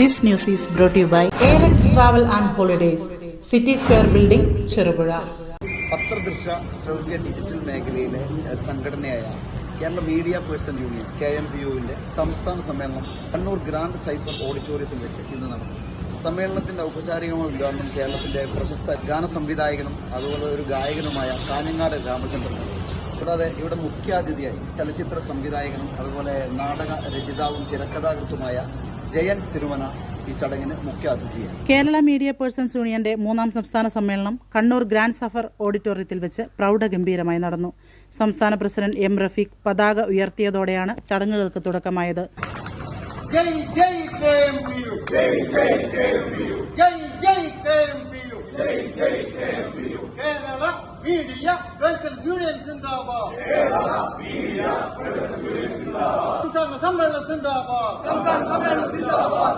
This news is brought to you by ARX Travel and Holidays, City Square Building, Cherupuzha. പത്രദൃശ്യ ശ്രവ്യ digital മേഖലയിലെ സംഘടനയായ Kerala Media Person Union KMPUവിന്റെ സംസ്ഥാന സമ്മേളനം കണ്ണൂർ ഗ്രാൻഡ് സൈഫർ ഓഡിറ്റോറിയത്തിൽ വെച്ച് ഇന്ന് നടന്നു. സമ്മേളനത്തിന്റെ ഔപചാരികമായ ഉദ്ഘാടനം കേരളത്തിന്റെ പ്രശസ്ത ഗാന സംവിധായകനും അതുപോലെ ഒരു ഗായകനുമായ കാഞ്ഞങ്ങാട് രാമചന്ദ്രൻ നിർവഹിച്ചു. കൂടാതെ ഇവിടെ മുഖ്യാതിഥിയായി ചലച്ചിത്ര സംവിധായകനും അതുപോലെ നാടക രചയിതാവും തിരക്കഥാകൃത്തുമായ ജയൻ തിരുമന ഈ ചടങ്ങിന് മുഖ്യാതിഥിയായി. കേരള മീഡിയ പേഴ്സൺസ് യൂണിയന്റെ 3ാം സംസ്ഥാന സമ്മേളനം കണ്ണൂർ ഗ്രാൻഡ് സഫർ ഓഡിറ്റോറിയത്തിൽ വെച്ച് പ്രൗഢഗംഭീരമായി നടന്നു. സംസ്ഥാന പ്രസിഡന്റ് M. റഫീഖ് പതാക ഉയർത്തിയതോടെയാണ് ചടങ്ങുകൾക്ക് തുടക്കമായത്. ജയ് ജയ് KMPU, ജയ് ജയ് KMPU, ജയ് ജയ് KMPU, ജയ് ജയ് KMPU. Kerala Media Persons Union സിന്ദാബാദ്, കേരള മീഡിയ പേഴ്സൺസ് യൂണിയൻ സിന്ദാബാദ്, സംസ്ഥാന സമ്മേളനം സിന്ദാബാദ്, സംസ്ഥാന സമ്മേളനം സിന്ദാബാദ്.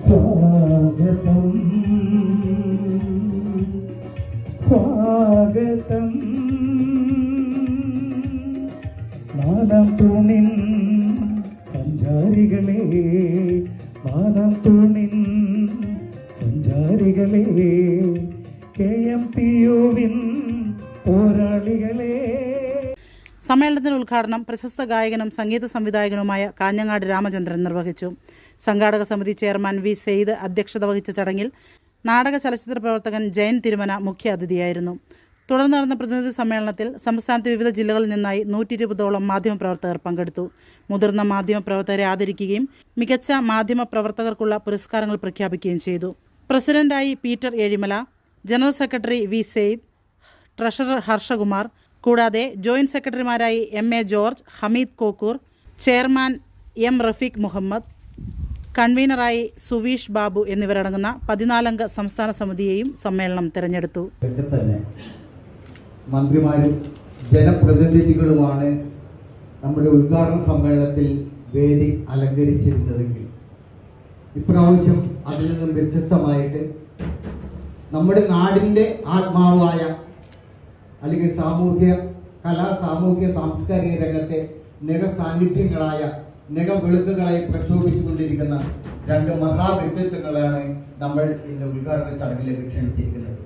സ്വാഗതം സ്വാഗതം മാനം തൂണിൻ സഞ്ചാരികളെ, മാനം തൂണിൻ സഞ്ചാരികളെ, KMPUവിൻ പോരാളികളെ. സമ്മേളനത്തിന്റെ ഉദ്ഘാടനം പ്രശസ്ത ഗായകനും സംഗീത സംവിധായകനുമായ കാഞ്ഞങ്ങാട് രാമചന്ദ്രൻ നിർവഹിച്ചു. സംഘാടക സമിതി ചെയർമാൻ V. സെയ്ദ് അധ്യക്ഷത വഹിച്ച ചടങ്ങിൽ നാടക ചലച്ചിത്ര പ്രവർത്തകൻ ജയൻ തിരുമന മുഖ്യാതിഥിയായിരുന്നു. തുടർന്ന് നടന്ന പ്രതിനിധി സമ്മേളനത്തിൽ സംസ്ഥാനത്തെ വിവിധ ജില്ലകളിൽ നിന്നായി 120ഓളം മാധ്യമപ്രവർത്തകർ പങ്കെടുത്തു. മുതിർന്ന മാധ്യമപ്രവർത്തകരെ ആദരിക്കുകയും മികച്ച മാധ്യമപ്രവർത്തകർക്കുള്ള പുരസ്കാരങ്ങൾ പ്രഖ്യാപിക്കുകയും ചെയ്തു. പ്രസിഡന്റായി Peter Ezhimala, general secretary V. Syed, treasurer Harshakumar, കൂടാതെ ജോയിന്റ് സെക്രട്ടറിമാരായി MA George, Hameed Kokkur, chairman M. Rafeeq Muhammad, കൺവീനറായി സുവീഷ് ബാബു എന്നിവരടങ്ങുന്ന 14-അംഗ സംസ്ഥാന സമിതിയെയും സമ്മേളനം തെരഞ്ഞെടുത്തു. മന്ത്രിമാരും ജനപ്രതിനിധികളുമാണ് നമ്മുടെ ഉദ്ഘാടന സമ്മേളനത്തിൽ വേദി അലങ്കരിച്ചിരുന്നതെങ്കിൽ ഇപ്രാവശ്യം അതിൽ നിന്നും വ്യത്യസ്തമായിട്ട് നമ്മുടെ നാടിൻ്റെ ആത്മാവായ അല്ലെങ്കിൽ സാമൂഹ്യ സാംസ്കാരിക രംഗത്തെ സാന്നിധ്യങ്ങളായ വെളുക്കുകളായി പ്രക്ഷോഭിച്ചുകൊണ്ടിരിക്കുന്ന 2 മഹാവ്യക്തിത്വങ്ങളാണ് നമ്മൾ ഇന്ന് ഉദ്ഘാടന ചടങ്ങിലേക്ക് ക്ഷണിച്ചിരിക്കുന്നത്.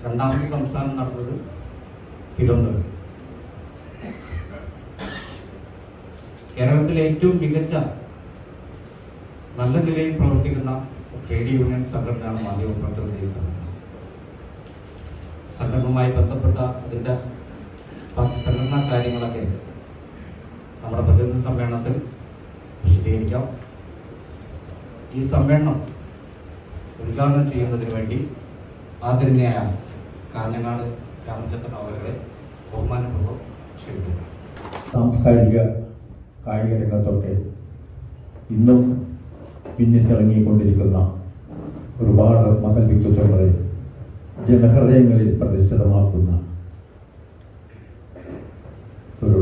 2ാമത്തെ സംസ്ഥാനം നടന്നത് തിരുവനന്തപുരം. കേരളത്തിലെ ഏറ്റവും മികച്ച നല്ല നിലയിൽ പ്രവർത്തിക്കുന്ന ട്രേഡ് യൂണിയൻ സംഘടനയാണ് മാധ്യമപ്രവർത്തകരുടെ സംഘടന. സംഘടനയുമായി ബന്ധപ്പെട്ട അതിൻ്റെ സംഘടനാ കാര്യങ്ങളൊക്കെ നമ്മുടെ പ്രതിനിധി സമ്മേളനത്തിൽ വിശദീകരിക്കാം. ഈ സമ്മേളനം ഉദ്ഘാടനം ചെയ്യുന്നതിന് വേണ്ടി ആദരണീയനായ കാഞ്ഞങ്ങാട് രാമചന്ദ്രൻ അവരെ ബഹുമാനപൂർവ്വം ക്ഷണിക്കുന്നു. സാംസ്കാരിക കായിക രംഗത്തൊക്കെ ഇന്നും പിന്നിത്തിളങ്ങിക്കൊണ്ടിരിക്കുന്ന ഒരുപാട് മഹൽ വ്യക്തിത്വങ്ങളെ ജനഹൃദയങ്ങളിൽ പ്രതിഷ്ഠിതമാക്കുന്ന ഒരു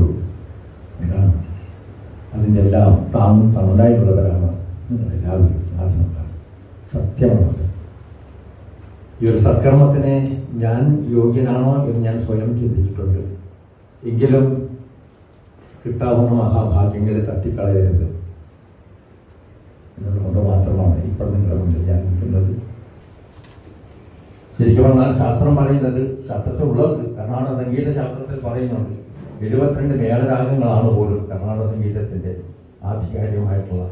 ഇതാണ്. അതിൻ്റെ എല്ലാം താങ്ങും തണലായുള്ളവരാണ് നിങ്ങളെല്ലാവരും നാട്ടിലുണ്ടാകും. സത്യമാണത്. ഈ ഒരു സത്കർമ്മത്തിന് ഞാൻ യോഗ്യനാണോ എന്ന് ഞാൻ സ്വയം ചിന്തിച്ചിട്ടുണ്ട്. എങ്കിലും കിട്ടാവുന്ന മഹാഭാഗ്യങ്ങളെ തട്ടിക്കളയരുത് എന്നുള്ളത് മാത്രമാണ് ഇപ്പോൾ നിങ്ങളുടെ മുന്നിൽ ഞാൻ നിൽക്കുന്നത്. ശരിക്കും പറഞ്ഞാൽ ശാസ്ത്രം പറയുന്നത്, ശാസ്ത്രത്തിൽ ഉള്ളത് കർണാടക സംഗീത ശാസ്ത്രത്തിൽ പറയുന്നുണ്ട്, 72 മേളരാഗങ്ങളാണ് പോലും കർണാടക സംഗീതത്തിൻ്റെ ആധികാരികമായിട്ടുള്ള.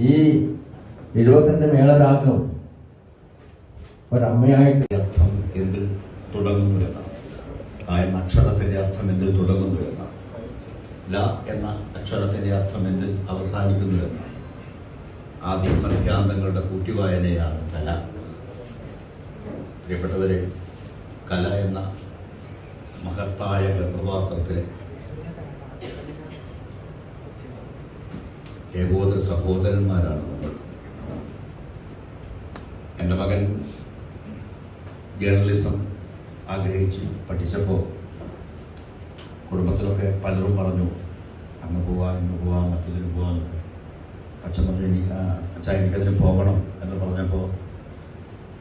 ഈ 72 മേളരാഗം ഒരമ്മയായിട്ട് അർത്ഥം എന്തിൽ തുടങ്ങുന്നു എന്നാണ്. ആ എന്ന അക്ഷരത്തിന്റെ അർത്ഥം എന്തിൽ തുടങ്ങുന്നു എന്നാണ്. ല എന്ന അക്ഷരത്തിന്റെ അർത്ഥം എന്തിൽ അവസാനിക്കുന്നു എന്നാണ്. ആദ്യ മധ്യാന്തങ്ങളുടെ കൂട്ടിവായനയാണ് കല. പ്രിയപ്പെട്ടവരെ, കല എന്ന മഹത്തായ ഗർഭപാത്രത്തിലെ ഏകോദര സഹോദരന്മാരാണ് നമ്മൾ. എൻ്റെ മകൻ ജേർണലിസം ആഗ്രഹിച്ച് പഠിച്ചപ്പോൾ കുടുംബത്തിലൊക്കെ പലരും പറഞ്ഞു അങ്ങ് പോവാം, ഇന്ന് പോവാം, മറ്റൊന്നിന് പോവാന്നൊക്കെ. അച്ഛൻ പറഞ്ഞു, അച്ഛാ എനിക്കതിന് പോകണം എന്ന് പറഞ്ഞപ്പോൾ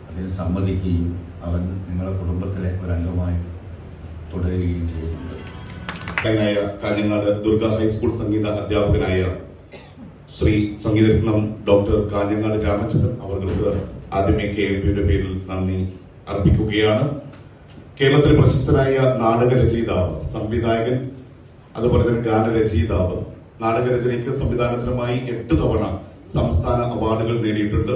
അതിന് സമ്മതിക്കുകയും അവൻ നിങ്ങളുടെ കുടുംബത്തിലെ ഒരംഗമായി തുടരുകയും ചെയ്യുന്നുണ്ട്. കാഞ്ഞങ്ങാട് ദുർഗ ഹൈസ്കൂൾ സംഗീത അധ്യാപകനായ ശ്രീ സംഗീതരത്നം ഡോക്ടർ കാഞ്ഞങ്ങാട് രാമചന്ദ്രൻ അവർക്ക് ആദ്യമേ KMPയുടെ പേരിൽ നന്ദി അർപ്പിക്കുകയാണ്. കേരളത്തിലെ പ്രശസ്തരായ നാടക രചയിതാവ്, സംവിധായകൻ, അതുപോലെ തന്നെ ഗാനരചയിതാവ്, നാടകരചനയ്ക്ക് സംവിധാനത്തിനുമായി 8 തവണ സംസ്ഥാന അവാർഡുകൾ നേടിയിട്ടുണ്ട്.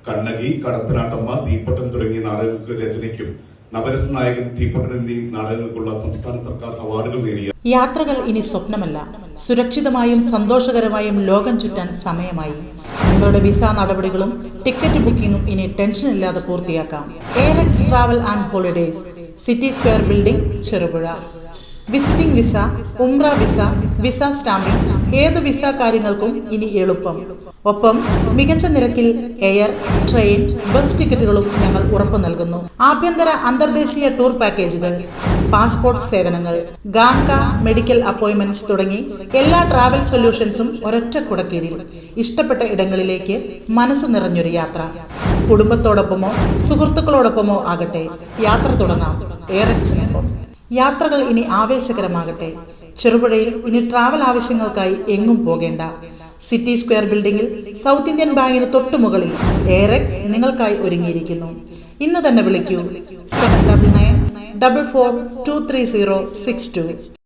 കണ്ണകി, കടത്തനാട്ടമ്മ, തീപ്പൊട്ടൻ തുടങ്ങിയ നാടക രചനയ്ക്കും നവരസ നായകൻ, തീപ്പൊട്ടൻ എന്നീ നാടകങ്ങൾക്കുള്ള സംസ്ഥാന സർക്കാർ അവാർഡുകൾ നേടിയ യാത്രകൾ ഇനി സ്വപ്നമല്ല, സുരക്ഷിതമായും സന്തോഷകരമായും ലോകം ചുറ്റാൻ സമയമായി. നിങ്ങളുടെ വിസ നടപടികളും ടിക്കറ്റ് ബുക്കിംഗും ഇനി ടെൻഷൻ ഇല്ലാതെ പൂർത്തിയാക്കാം. Airex Travel and Holidays, City Square Building, Cherupuzha. Visiting visa, ഉംറ വിസ, വിസ സ്റ്റാമ്പിംഗ്, ഏത് വിസ കാര്യങ്ങൾക്കും ഇനി എളുപ്പം. ഒപ്പം മികച്ച നിരക്കിൽ എയർ, ട്രെയിൻ, ബസ് ടിക്കറ്റുകളും ഞങ്ങൾ ഉറപ്പു നൽകുന്നു. ആഭ്യന്തര അന്തർദേശീയ ടൂർ പാക്കേജുകൾ, പാസ്പോർട്ട് സേവനങ്ങൾ, ഗാംക മെഡിക്കൽ അപ്പോയിന്റ്മെന്റ്സ് തുടങ്ങി എല്ലാ ട്രാവൽ സൊല്യൂഷൻസും ഒരൊറ്റ കുടക്കീഴിൽ. ഇഷ്ടപ്പെട്ട ഇടങ്ങളിലേക്ക് മനസ്സ് നിറഞ്ഞൊരു യാത്ര. കുടുംബത്തോടൊപ്പമോ സുഹൃത്തുക്കളോടൊപ്പമോ ആകട്ടെ, യാത്ര തുടങ്ങാം എയറെക്സിനൊപ്പം. യാത്രകൾ ഇനി ആവേശകരമാകട്ടെ. ചെറുപുഴയിൽ ഇനി ട്രാവൽ ആവശ്യങ്ങൾക്കായി എങ്ങും പോകേണ്ട. സിറ്റി സ്ക്വയർ ബിൽഡിംഗിൽ സൗത്ത് ഇന്ത്യൻ ബാങ്കിന് തൊട്ടുമുകളിൽ എയറെക്സ് നിങ്ങൾക്കായി ഒരുങ്ങിയിരിക്കുന്നു. ഇന്ന് തന്നെ വിളിക്കൂ 7994423062.